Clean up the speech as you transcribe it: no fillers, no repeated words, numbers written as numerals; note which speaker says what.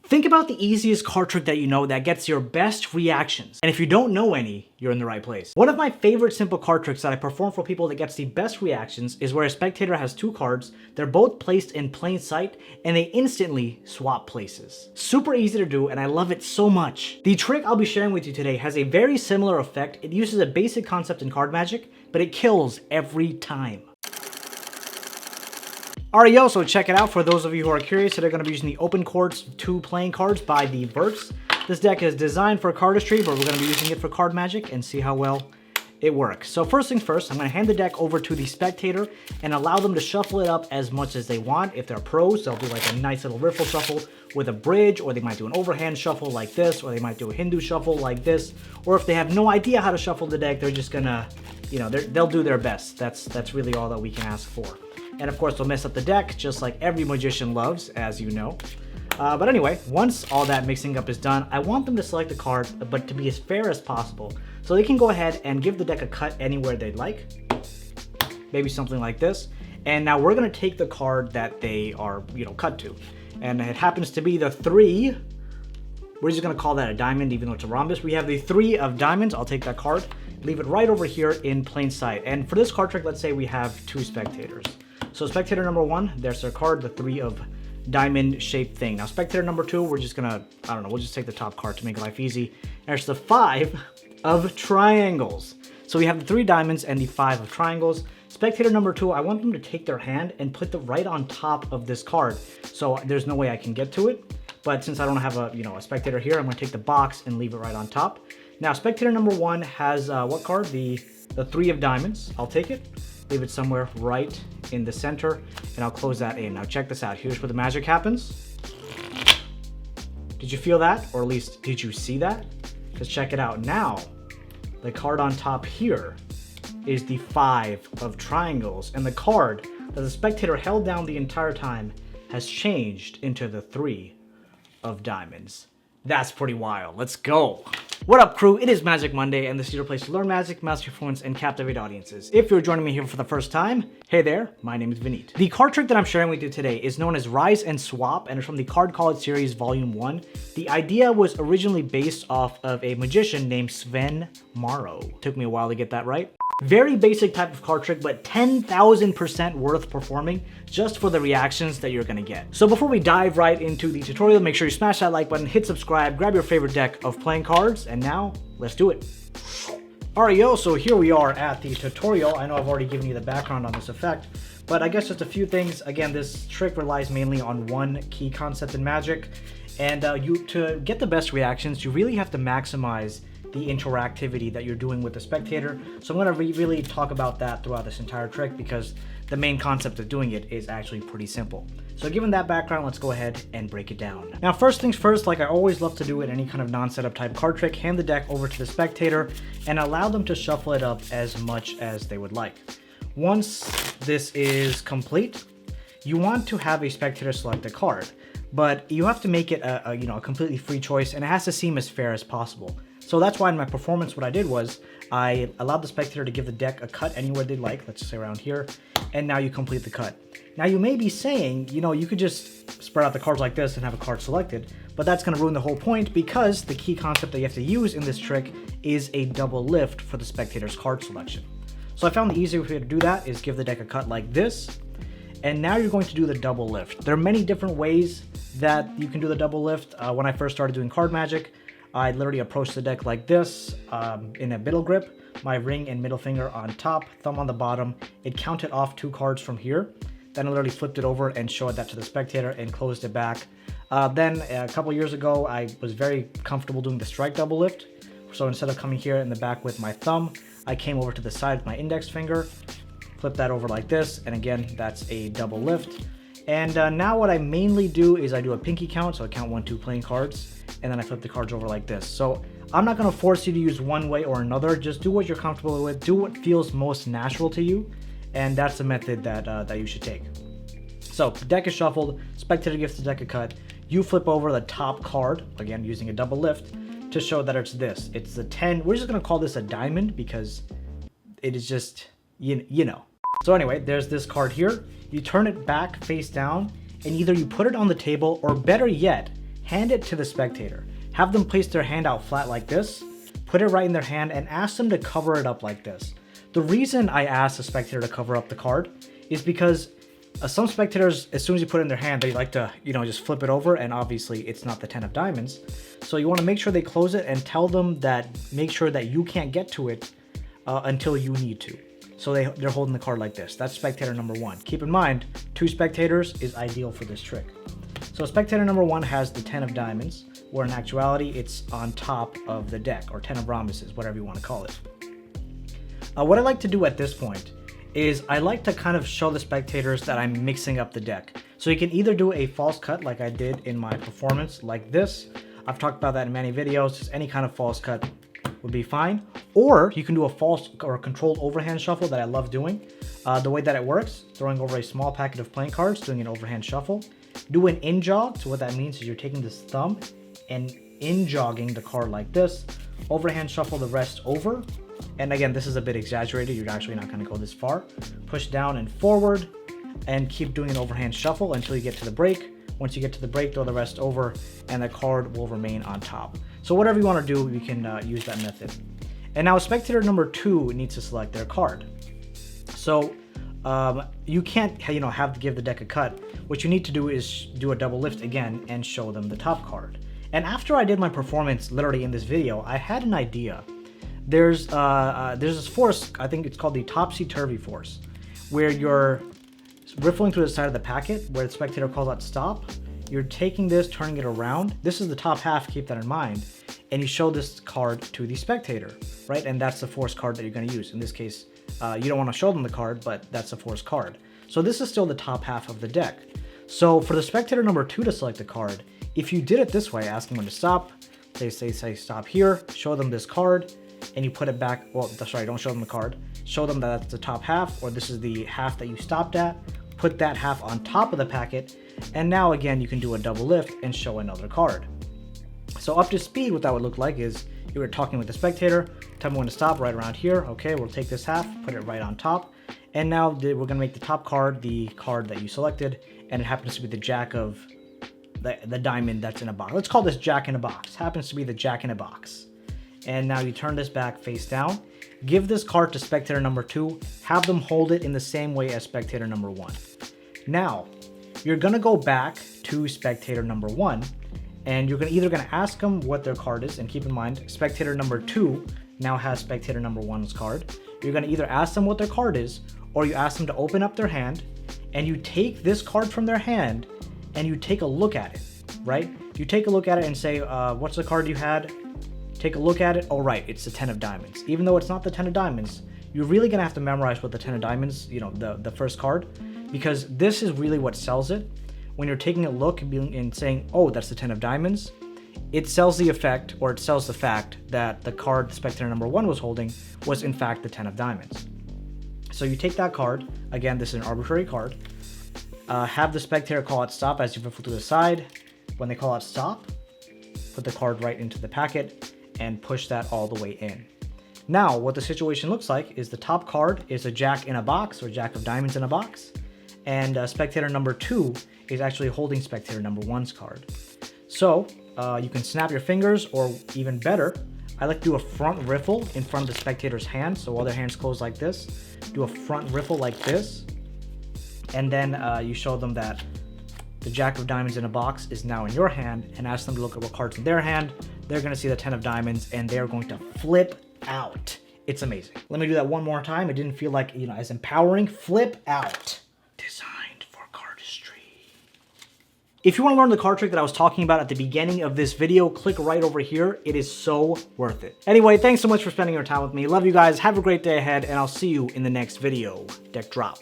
Speaker 1: Think about the easiest card trick that you know that gets your best reactions. And if you don't know any, you're in the right place. One of my favorite simple card tricks that I perform for people that gets the best reactions is where a spectator has two cards, they're both placed in plain sight, and they instantly swap places. Super easy to do, and I love it so much. The trick I'll be sharing with you today has a very similar effect. It uses a basic concept in card magic, but it kills every time. Alright, yo, so check it out. For those of you who are curious, they're going to be using the Open Courts 2 playing cards by the Verts. This deck is designed for cardistry, but we're going to be using it for card magic and see how well it works. So first things first, I'm going to hand the deck over to the spectator and allow them to shuffle it up as much as they want. If they're pros, they'll do like a nice little riffle shuffle with a bridge, or they might do an overhand shuffle like this, or they might do a Hindu shuffle like this. Or if they have no idea how to shuffle the deck, they're just going to, you know, they'll do their best. That's really all that we can ask for. And of course, they'll mess up the deck, just like every magician loves, as you know. But anyway, once all that mixing up is done, I want them to select a card, but to be as fair as possible. So they can go ahead and give the deck a cut anywhere they'd like. Maybe something like this. And now we're going to take the card that they are, cut to. And it happens to be the 3. We're just going to call that a diamond, even though it's a rhombus. We have the 3 of diamonds. I'll take that card, leave it right over here in plain sight. And for this card trick, let's say we have 2 spectators. So spectator number 1, there's their card, the 3 of diamond shaped thing. Now spectator number 2, we're just gonna, we'll just take the top card to make life easy. There's the 5 of triangles. So we have the 3 diamonds and the 5 of triangles. Spectator number 2, I want them to take their hand and put it right on top of this card. So there's no way I can get to it. But since I don't have a spectator here, I'm gonna take the box and leave it right on top. Now spectator number 1 has what card? The 3 of diamonds. I'll take it. Leave it somewhere right in the center, and I'll close that in. Now check this out. Here's where the magic happens. Did you feel that? Or at least, did you see that? Because check it out. Now, the card on top here is the 5 of triangles, and the card that the spectator held down the entire time has changed into the 3 of diamonds. That's pretty wild. Let's go. What up, crew? It is Magic Monday, and this is your place to learn magic, master performance, and captivate audiences. If you're joining me here for the first time, hey there, my name is Vineet. The card trick that I'm sharing with you today is known as Rise and Swap, and it's from the Card College Series Volume 1. The idea was originally based off of a magician named Sven Morrow. Took me a while to get that right. Very basic type of card trick, but 10,000% worth performing just for the reactions that you're gonna get. So before we dive right into the tutorial, make sure you smash that like button, hit subscribe, grab your favorite deck of playing cards, and now let's do it. Alright, yo, so here we are at the tutorial. I know I've already given you the background on this effect, but I guess just a few things. Again, this trick relies mainly on one key concept in Magic, and to get the best reactions, you really have to maximize the interactivity that you're doing with the spectator. So I'm going to really talk about that throughout this entire trick, because the main concept of doing it is actually pretty simple. So given that background, let's go ahead and break it down. Now first things first, like I always love to do in any kind of non-setup type card trick, hand the deck over to the spectator and allow them to shuffle it up as much as they would like. Once this is complete, you want to have a spectator select a card, but you have to make it a completely free choice, and it has to seem as fair as possible. So that's why in my performance, what I did was I allowed the spectator to give the deck a cut anywhere they'd like, let's say around here, and now you complete the cut. Now you may be saying, you could just spread out the cards like this and have a card selected, but that's going to ruin the whole point, because the key concept that you have to use in this trick is a double lift for the spectator's card selection. So I found the easier way to do that is give the deck a cut like this, and now you're going to do the double lift. There are many different ways that you can do the double lift. When I first started doing card magic, I literally approached the deck like this, in a middle grip, my ring and middle finger on top, thumb on the bottom. It counted off 2 cards from here. Then I literally flipped it over and showed that to the spectator and closed it back. Then a couple years ago, I was very comfortable doing the strike double lift. So instead of coming here in the back with my thumb, I came over to the side with my index finger, flip that over like this, and again, that's a double lift. And now what I mainly do is I do a pinky count, so I count 1, 2 playing cards, and then I flip the cards over like this. So I'm not going to force you to use one way or another. Just do what you're comfortable with. Do what feels most natural to you, and that's the method that you should take. So the deck is shuffled, spectator gives the deck a cut. You flip over the top card, again using a double lift, to show that it's this. It's the 10. We're just going to call this a diamond because it is just, you know. So anyway, there's this card here. You turn it back face down, and either you put it on the table, or better yet, hand it to the spectator. Have them place their hand out flat like this, put it right in their hand, and ask them to cover it up like this. The reason I asked the spectator to cover up the card is because some spectators, as soon as you put it in their hand, they like to, just flip it over, and obviously it's not the 10 of diamonds. So you want to make sure they close it and tell them that, make sure that you can't get to it until you need to. So they're holding the card like this. That's spectator number 1. Keep in mind, 2 spectators is ideal for this trick. So spectator number 1 has the 10 of diamonds, where in actuality it's on top of the deck, or 10 of rhombuses, whatever you want to call it. What I like to do at this point is I like to kind of show the spectators that I'm mixing up the deck. So you can either do a false cut like I did in my performance like this. I've talked about that in many videos. Just any kind of false cut would be fine. Or you can do a false or controlled overhand shuffle that I love doing. The way that it works, throwing over a small packet of playing cards, doing an overhand shuffle. Do an in-jog. So what that means is you're taking this thumb and in-jogging the card like this. Overhand shuffle the rest over. And again, this is a bit exaggerated. You're actually not going to go this far. Push down and forward and keep doing an overhand shuffle until you get to the break. Once you get to the break, throw the rest over and the card will remain on top. So whatever you want to do, you can use that method. And now spectator number 2 needs to select their card. So you can't have to give the deck a cut. What you need to do is do a double lift again and show them the top card. And after I did my performance literally in this video, I had an idea. There's this force, I think it's called the topsy-turvy force, where you're riffling through the side of the packet, where the spectator calls out stop. You're taking this, turning it around. This is the top half, keep that in mind. And you show this card to the spectator, right? And that's the force card that you're going to use. In this case, you don't want to show them the card, but that's a force card. So this is still the top half of the deck. So for the spectator number 2 to select the card, if you did it this way, asking them to stop, they say stop here, show them this card, and you put it back, well, sorry, don't show them the card. Show them that that's the top half, or this is the half that you stopped at. Put that half on top of the packet, and now again, you can do a double lift and show another card. So up to speed, what that would look like is you were talking with the spectator, tell me when to stop right around here. Okay, we'll take this half, put it right on top. And now we're gonna make the top card the card that you selected, and it happens to be the jack of the diamond that's in a box. Let's call this jack in a box. Happens to be the jack in a box. And now you turn this back face down. Give this card to spectator number 2. Have them hold it in the same way as spectator number 1. Now, you're gonna go back to spectator number 1, and you're either gonna ask them what their card is, and keep in mind, spectator number 2 now has spectator number 1's card. You're gonna either ask them what their card is, or you ask them to open up their hand, and you take this card from their hand, and you take a look at it, right? You take a look at it and say, what's the card you had? Take a look at it. Oh, right, it's the 10 of diamonds. Even though it's not the 10 of diamonds, you're really gonna have to memorize what the 10 of diamonds, the first card, because this is really what sells it. When you're taking a look and saying, oh, that's the 10 of diamonds, it sells the effect, or it sells the fact that the card spectator number 1 was holding was in fact the 10 of diamonds. So you take that card, again, this is an arbitrary card, have the spectator call out stop as you riffle to the side. When they call out stop, put the card right into the packet and push that all the way in. Now, what the situation looks like is the top card is a jack in a box, or jack of diamonds in a box, and spectator number 2 is actually holding spectator number 1's card. So you can snap your fingers, or even better, I like to do a front riffle in front of the spectator's hand. So while their hand's closed like this, do a front riffle like this, and then you show them that the jack of diamonds in a box is now in your hand, and ask them to look at what cards in their hand. They're gonna see the 10 of diamonds, and they're going to flip out. It's amazing. Let me do that one more time. It didn't feel like, as empowering. Flip out. Designed for cardistry. If you want to learn the card trick that I was talking about at the beginning of this video, click right over here. It is so worth it. Anyway, thanks so much for spending your time with me. Love you guys. Have a great day ahead, and I'll see you in the next video. Deck drop.